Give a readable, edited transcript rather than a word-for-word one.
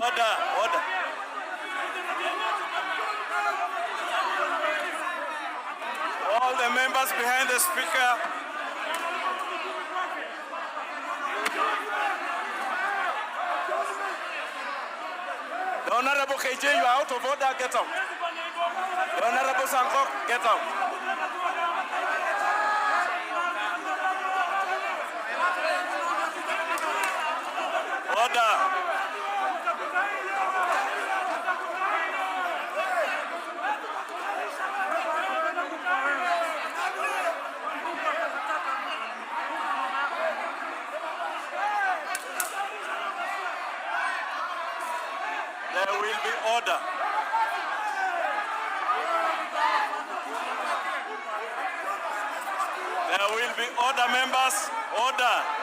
Order, order. All the members behind the speaker. The Honorable KJ, you are out of order. Get out. The Honorable Sankok, get out. Order. There will be order. There will be order, members. Order.